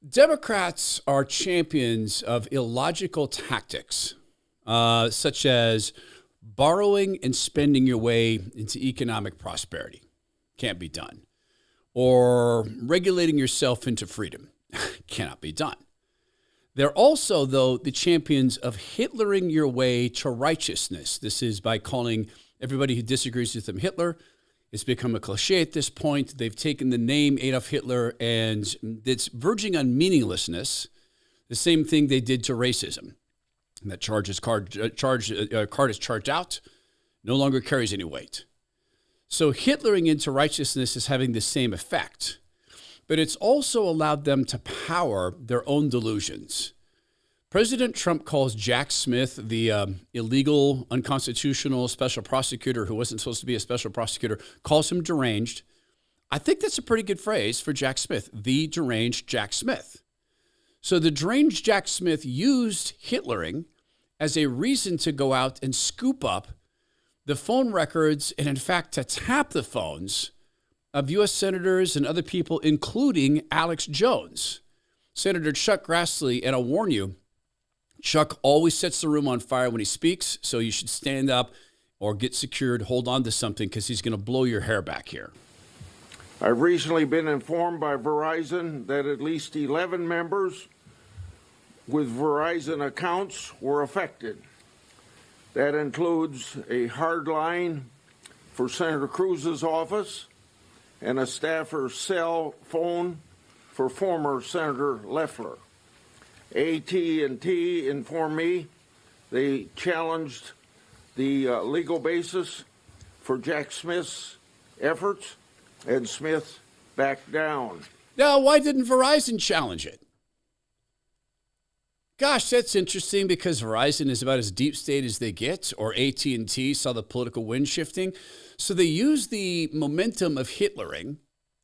Democrats are champions of illogical tactics, such as borrowing and spending your way into economic prosperity. Can't be done. Or regulating yourself into freedom. Cannot be done. They're also, though, the champions of Hitlering your way to righteousness. This is by calling everybody who disagrees with them Hitler. It's become a cliche at this point. They've taken the name Adolf Hitler and it's verging on meaninglessness. The same thing they did to racism. And that card is charged out, no longer carries any weight. So Hitlering into righteousness is having the same effect. But it's also allowed them to power their own delusions. President Trump calls Jack Smith the illegal, unconstitutional special prosecutor who wasn't supposed to be a special prosecutor, calls him deranged. I think that's a pretty good phrase for Jack Smith, the deranged Jack Smith. So the deranged Jack Smith used Hitlering as a reason to go out and scoop up the phone records and, in fact, to tap the phones of U.S. senators and other people, including Alex Jones. Senator Chuck Grassley, and I'll warn you, Chuck always sets the room on fire when he speaks, so you should stand up or get secured, hold on to something, because he's going to blow your hair back here. I've recently been informed by Verizon that at least 11 members with Verizon accounts were affected. That includes a hard line for Senator Cruz's office and a staffer's cell phone for former Senator Loeffler. AT&T informed me they challenged the legal basis for Jack Smith's efforts, and Smith backed down. Now, why didn't Verizon challenge it? Gosh, that's interesting because Verizon is about as deep state as they get, or AT&T saw the political wind shifting. So they used the momentum of Hitlering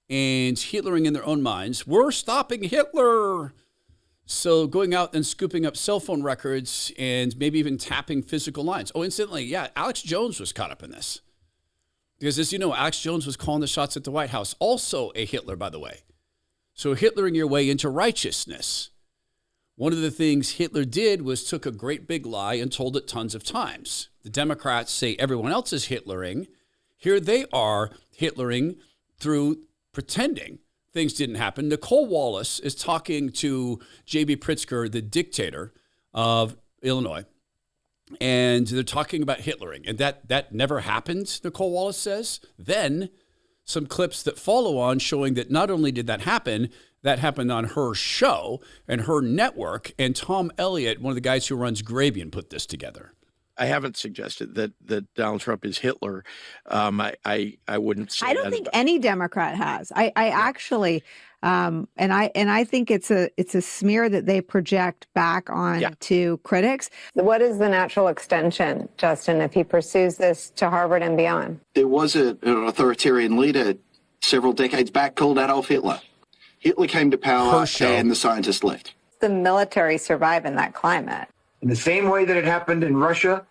and Hitlering in their own minds. We're stopping Hitler. So going out and scooping up cell phone records and maybe even tapping physical lines. Oh, incidentally, yeah, Alex Jones was caught up in this. Because as you know, Alex Jones was calling the shots at the White House. Also a Hitler, by the way. So Hitlering your way into righteousness. One of the things Hitler did was took a great big lie and told it tons of times. The Democrats say everyone else is Hitlering. Here they are Hitlering through pretending things didn't happen. Nicole Wallace is talking to J.B. Pritzker, the dictator of Illinois, and they're talking about Hitlering. And that never happened, Nicole Wallace says. Then some clips that follow on showing that not only did that happened on her show and her network, and Tom Elliott, one of the guys who runs Grabian, put this together. I haven't suggested that Donald Trump is Hitler. I wouldn't say I don't that think any Democrat has. I actually, and I think it's a smear that they project back on to critics. What is the natural extension, Justin, if he pursues this to Harvard and beyond? There was an authoritarian leader several decades back called Adolf Hitler. Hitler came to power and the scientists left. The military survive in that climate. In the same way that it happened in Russia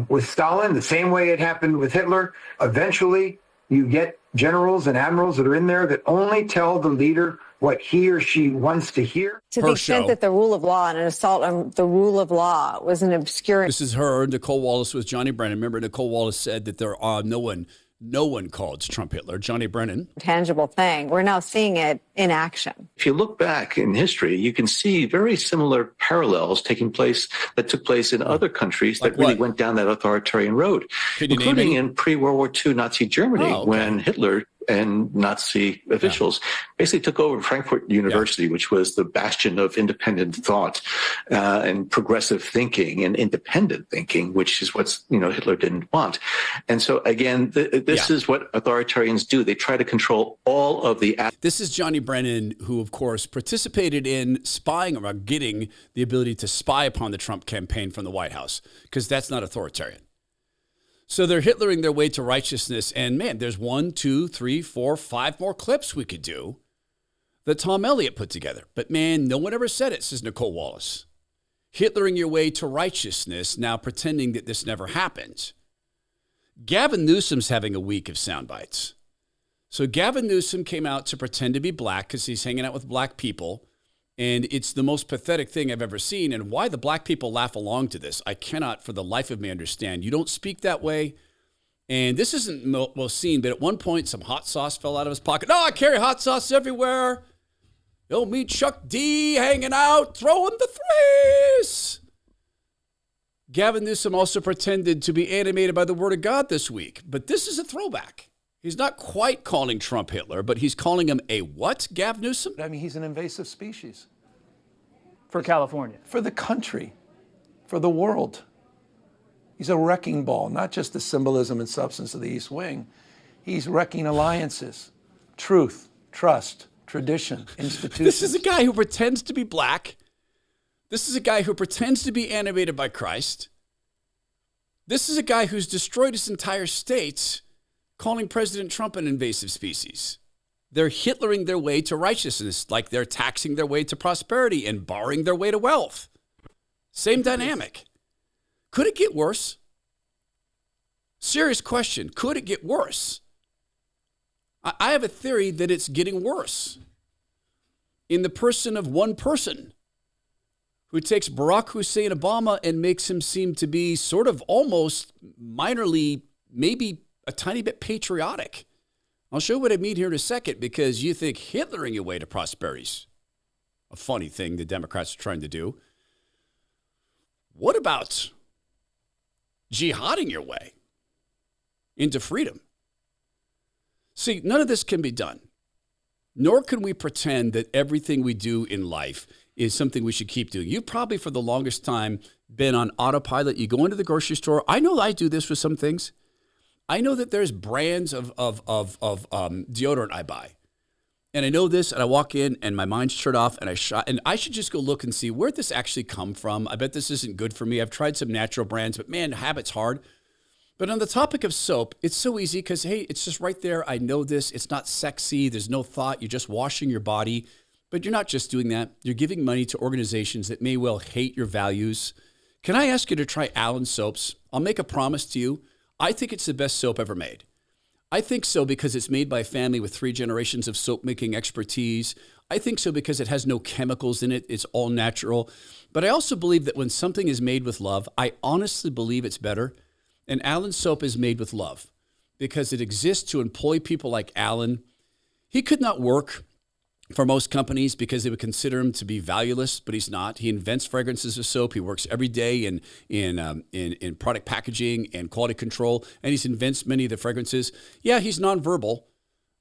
with Stalin, the same way it happened with Hitler, eventually you get generals and admirals that are in there that only tell the leader what he or she wants to hear. To the extent that the rule of law and an assault on the rule of law was an obscure... This is her, Nicole Wallace, with Johnny Brennan. Remember, Nicole Wallace said that there are no one called Trump Hitler. Johnny Brennan. Tangible thing. We're now seeing it in action. If you look back in history, you can see very similar parallels that took place in other countries that really went down that authoritarian road, including in pre-World War II Nazi Germany, when Hitler and Nazi officials basically took over Frankfurt University, which was the bastion of independent thought and progressive thinking and independent thinking, which is what Hitler didn't want. And so again, this is what authoritarians do. They try to control all of the. This is Johnny Brennan, who of course participated in spying or getting the ability to spy upon the Trump campaign from the White House, because that's not authoritarian. So they're Hitlering their way to righteousness. And man, there's 1, 2, 3, 4, 5 more clips we could do that Tom Elliott put together. But man, no one ever said it, says Nicole Wallace. Hitlering your way to righteousness, now pretending that this never happened. Gavin Newsom's having a week of sound bites. So Gavin Newsom came out to pretend to be black because he's hanging out with black people And it's the most pathetic thing I've ever seen. And why the black people laugh along to this, I cannot for the life of me understand. You don't speak that way. And this isn't well seen, but at one point, some hot sauce fell out of his pocket. No, I carry hot sauce everywhere. You'll meet Chuck D hanging out, throwing the threes. Gavin Newsom also pretended to be animated by the word of God this week. But this is a throwback. He's not quite calling Trump Hitler, but he's calling him a what, Gav Newsom? I mean, he's an invasive species. For California. For the country. For the world. He's a wrecking ball, not just the symbolism and substance of the East Wing. He's wrecking alliances, truth, trust, tradition, institutions. This is a guy who pretends to be black. This is a guy who pretends to be animated by Christ. This is a guy who's destroyed his entire state, calling President Trump an invasive species. They're Hitlering their way to righteousness, like they're taxing their way to prosperity and borrowing their way to wealth. Same dynamic. Could it get worse? Serious question. Could it get worse? I have a theory that it's getting worse. In the person of one person who takes Barack Hussein Obama and makes him seem to be sort of almost minorly, maybe a tiny bit patriotic. I'll show you what I mean here in a second, because you think Hitlering your way to prosperity is a funny thing the Democrats are trying to do. What about jihading your way into freedom? See, none of this can be done, nor can we pretend that everything we do in life is something we should keep doing. You've probably for the longest time been on autopilot. You go into the grocery store. I know I do this with some things. I know that there's brands of deodorant I buy. And I know this, and I walk in, and my mind's turned off, and I should just go look and see where'd this actually come from. I bet this isn't good for me. I've tried some natural brands, but man, habit's hard. But on the topic of soap, it's so easy because, hey, it's just right there. I know this. It's not sexy. There's no thought. You're just washing your body. But you're not just doing that. You're giving money to organizations that may well hate your values. Can I ask you to try Allen soaps? I'll make a promise to you. I think it's the best soap ever made. I think so because it's made by a family with 3 generations of soap making expertise. I think so because it has no chemicals in it. It's all natural. But I also believe that when something is made with love, I honestly believe it's better. And Allen soap is made with love because it exists to employ people like Allen. He could not work for most companies because they would consider him to be valueless, but he's not. He invents fragrances of soap. He works every day in product packaging and quality control, and he's invents many of the fragrances. Yeah, he's nonverbal.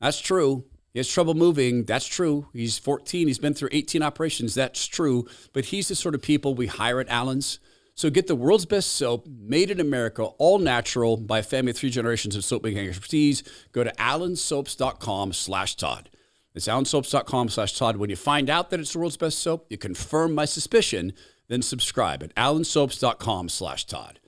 That's true. He has trouble moving. That's true. He's 14. He's been through 18 operations. That's true. But he's the sort of people we hire at Allen's. So get the world's best soap, made in America, all natural, by a family of 3 generations of soap making expertise. Go to allensoaps.com/Todd. It's allensoaps.com/Todd. When you find out that it's the world's best soap, you confirm my suspicion, then subscribe at allensoaps.com/Todd.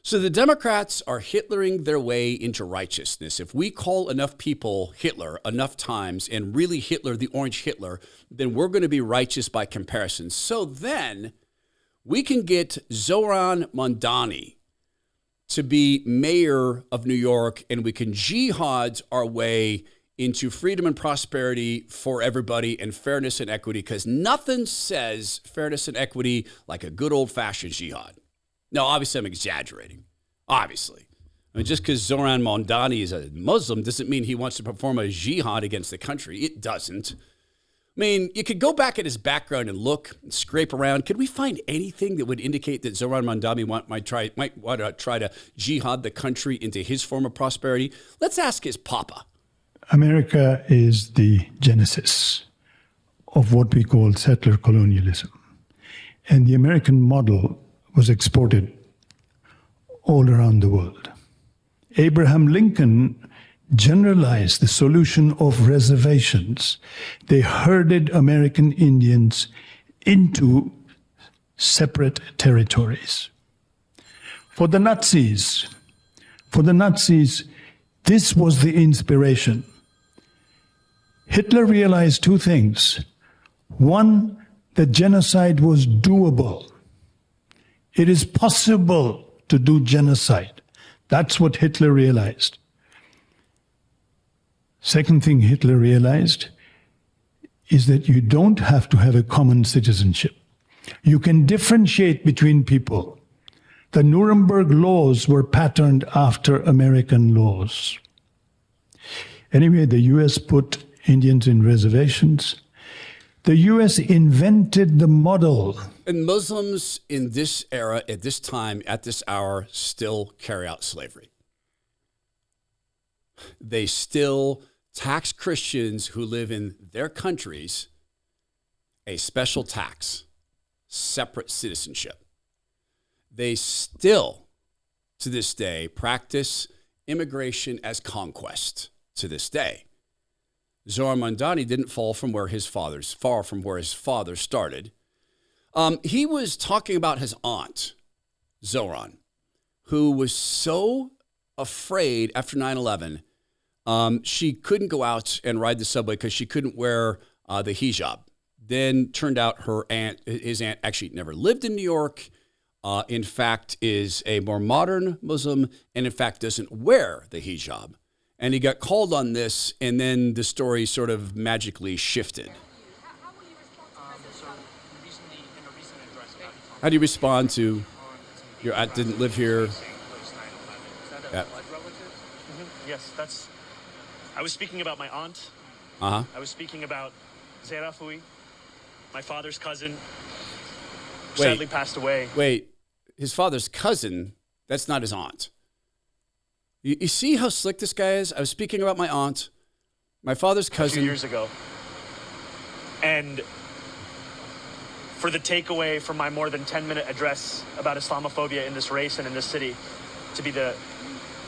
So the Democrats are Hitlering their way into righteousness. If we call enough people Hitler enough times and really Hitler the orange Hitler, then we're going to be righteous by comparison. So then we can get Zohran Mamdani to be mayor of New York, and we can jihad our way into freedom and prosperity for everybody and fairness and equity, because nothing says fairness and equity like a good old-fashioned jihad. Now, obviously, I'm exaggerating. Obviously. I mean, just because Zohran Mamdani is a Muslim doesn't mean he wants to perform a jihad against the country. It doesn't. I mean, you could go back at his background and look, and scrape around. Could we find anything that would indicate that Zohran Mamdani might want to try to jihad the country into his form of prosperity? Let's ask his papa. America is the genesis of what we call settler colonialism. And the American model was exported all around the world. Abraham Lincoln generalized the solution of reservations. They herded American Indians into separate territories. For the Nazis, this was the inspiration. Hitler realized 2 things. One, that genocide was doable. It is possible to do genocide. That's what Hitler realized. Second thing Hitler realized, is that you don't have to have a common citizenship. You can differentiate between people. The Nuremberg laws were patterned after American laws. Anyway, the U.S. put Indians in reservations. The U.S. invented the model. And Muslims in this era, at this time, at this hour, still carry out slavery. They still tax Christians who live in their countries a special tax, separate citizenship. They still, to this day, practice immigration as conquest to this day. Zohar Mamdani didn't far from where his father started. He was talking about his aunt, Zoran, who was so afraid after 9/11, she couldn't go out and ride the subway because she couldn't wear the hijab. Then turned out his aunt actually never lived in New York. In fact, is a more modern Muslim and in fact doesn't wear the hijab. And he got called on this, and then the story sort of magically shifted. How do you respond to your aunt didn't live here? Yeah. Yes, I was speaking about my aunt. Uh-huh. I was speaking about Zehra Fouy, my father's cousin, who Wait. sadly passed away. Wait, his father's cousin, that's not his aunt. You see how slick this guy is? I was speaking about my aunt, my father's cousin. A few years ago. And for the takeaway from my more than 10-minute address about Islamophobia in this race and in this city to be the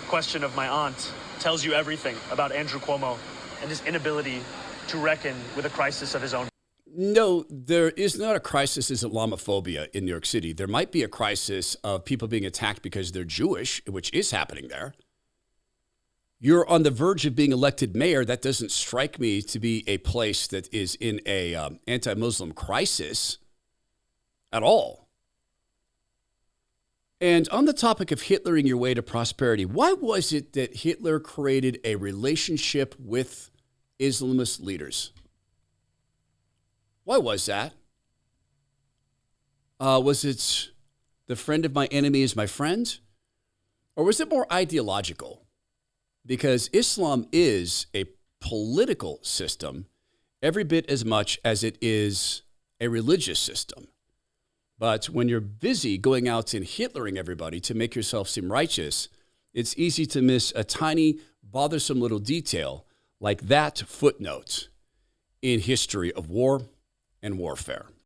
question of my aunt tells you everything about Andrew Cuomo and his inability to reckon with a crisis of his own. No, there is not a crisis of Islamophobia in New York City. There might be a crisis of people being attacked because they're Jewish, which is happening there. You're on the verge of being elected mayor. That doesn't strike me to be a place that is in a anti-Muslim crisis at all. And on the topic of Hitlering your way to prosperity, why was it that Hitler created a relationship with Islamist leaders? Why was that? Was it the friend of my enemy is my friend? Or was it more ideological? Because Islam is a political system every bit as much as it is a religious system. But when you're busy going out and Hitlering everybody to make yourself seem righteous, it's easy to miss a tiny, bothersome little detail like that footnote in history of war and warfare.